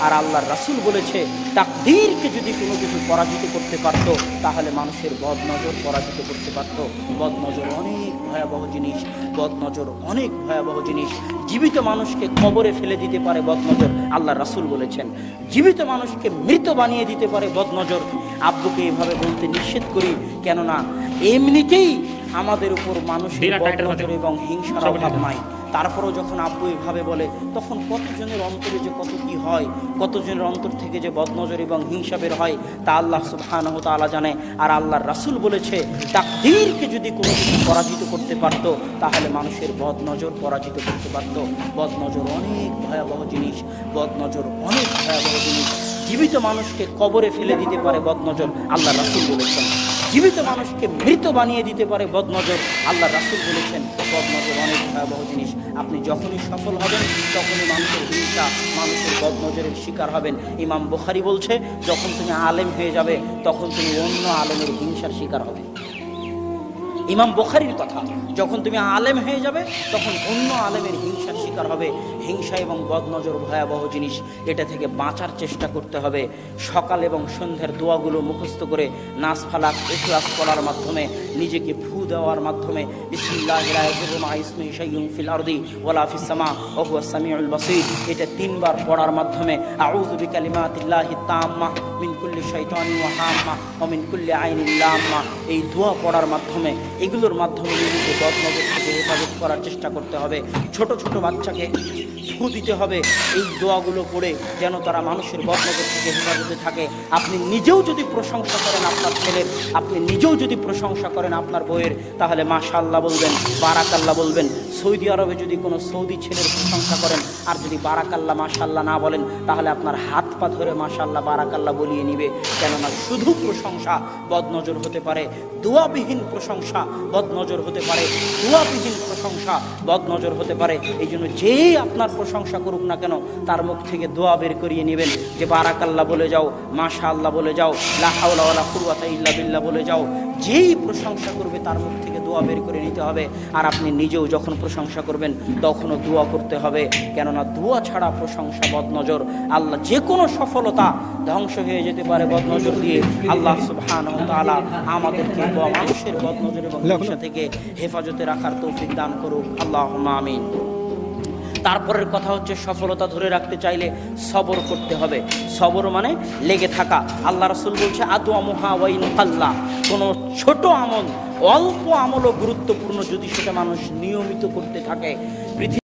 আর আল্লাহর রাসূল বলেছে তাকদীরকে যদি কোনো কিছু পরাজিত করতে পারত তাহলে মানুষের বদনজর পরাজিত করতে পারত। বদনজর অনেক ভয়াবহ জিনিস, বদনজর অনেক ভয়াবহ জিনিস। জীবিত মানুষকে কবরে ফেলে দিতে পারে বদনজর, আল্লাহর রাসূল বলেছেন। জীবিত মানুষকে মৃত বানিয়ে দিতে পারে বদনজর। আব্বুকে এভাবে বলতে নিষেধ করি, কেননা এমনিতেই আমাদের উপর মানুষের বদনজর এবং হিংসার অভাব নাই। তারপরও যখন আব্বু এভাবে বলে তখন কতজনের অন্তরে যে কত কি হয়, কতজনের অন্তর থেকে যে বদনজর এবং হিংসা বের হয় তা আল্লাহ সুবহানাহু ওয়া তাআলা জানে। আর আল্লাহর রাসূল বলেছে তাকদীরকে যদি কোনো কিছু পরাজিত করতে পারত তাহলে মানুষের বদনজর পরাজিত করতে পারত। বদনজর অনেক ভয়াবহ জিনিস, বদনজর অনেক ভয়াবহ জিনিস। জীবিত মানুষকে কবরে ফেলে দিতে পারে বদনজর, আল্লাহর রাসূল বলেছেন। জীবিত মানুষকে মৃত বানিয়ে দিতে পারে বদনজর, আল্লাহর রাসূল বলেছেন। বদনজর অনেক ভয়াবহ জিনিস। আপনি যখনই সফল হবেন তখনই মানুষের হিংসা, মানুষের বদনজরের শিকার হবেন। ইমাম বুখারী বলছে যখন তুমি আলেম হয়ে যাবে তখন তুমি অন্য আলেমের হিংসার শিকার হবে। ইমাম বুখারীর কথা, যখন তুমি আলেম হয়ে যাবে তখন অন্য আলেমের হিংসার শিকার হবে। হিংসা এবং বদনজর ভয়াবহ জিনিস, এটা থেকে বাঁচার চেষ্টা করতে হবে। সকাল এবং সন্ধ্যার দোয়াগুলো মুখস্থ করে নাস ফালাক ইখলাস পড়ার মাধ্যমে, নিজেকে ফু দেওয়ার মাধ্যমে বিসমিল্লাহির লা ইয়াদুররু মা ইসমিহি শাইউন ফিল আরদি ওয়ালা ফিস সামা ওয়া হুয়াস সামিউল বাসীর, এটা 3 বার পড়ার মাধ্যমে আউযু বিকালিমাতিল্লাহি তাম্মা মিন কুল্লি শাইতানিন ওয়া হাম্মা ওয়া মিন কুল্লি আইনিন লাম্মা, এই দোয়া পড়ার মাধ্যমে, এগুলোর মাধ্যমে নিজেকে বদনজর থেকে হেফাজত করার চেষ্টা করতে হবে। ছোট ছোট বাচ্চাকে ফু দিতে হবে এই দোয়াগুলো পড়ে, যেন তারা মানুষের বদনজর থেকে হেফাজতে থাকে। আপনি নিজেও যদি প্রশংসা করেন আপনার ছেলের, আপনি নিজেও যদি প্রশংসা করেন আপনার বউয়ের, তাহলে মাশাআল্লাহ বলবেন, বারাকাল্লাহ বলবেন। সৌদি আরবে যদি কোনো সৌদি ছেলের প্রশংসা করেন আর যদি বারাকাল্লাহ মাশাআল্লাহ না বলেন, তাহলে আপনার হাত পা ধরে মাশাআল্লাহ বারাকাল্লাহ বলিয়ে নিবে। কেননা শুধু প্রশংসা বদনজর হতে পারে, দোয়াবিহীন প্রশংসা বদনজর হতে পারে, দোয়াবিহীন প্রশংসা বদনজর হতে পারে। এই জন্য যেই আপনার প্রশংসা করুক না কেন তার মুখ থেকে দোয়া বের করিয়ে নেবেন, যে বারাকাল্লাহ বলে যাও, মাশাআল্লাহ বলে যাও, লা হাওলা ওয়ালা কুওয়াতা ইল্লা বিল্লাহ বলে যাও। যেই প্রশংসা করবে তার মুখ থেকে দোয়া বের করে নিতে হবে। আর আপনি নিজেও যখন প্রশংসা করবেন তখনও দোয়া করতে হবে, কেননা দোয়া ছাড়া প্রশংসা বদনজর। আল্লাহ যে কোনো সফলতা ধ্বংস হয়ে যেতে পারে বদনজর দিয়ে। আল্লাহ সুবহানাহু ওয়া তাআলা আমাদেরকে মানুষের বদনজর এবং হিংসা থেকে হেফাজতে রাখার তৌফিক দান করুক, আল্লাহুম্মা আমিন। তারপরের কথা হচ্ছে সফলতা ধরে রাখতে চাইলে সবর করতে হবে। সবর মানে লেগে থাকা। আল্লাহ রাসূল বলছে আদওয়ামুহা ওয়া ইন কাল্লা, কোনো ছোট আমল, অল্প আমলও গুরুত্বপূর্ণ যদি সেটা মানুষ নিয়মিত করতে থাকে।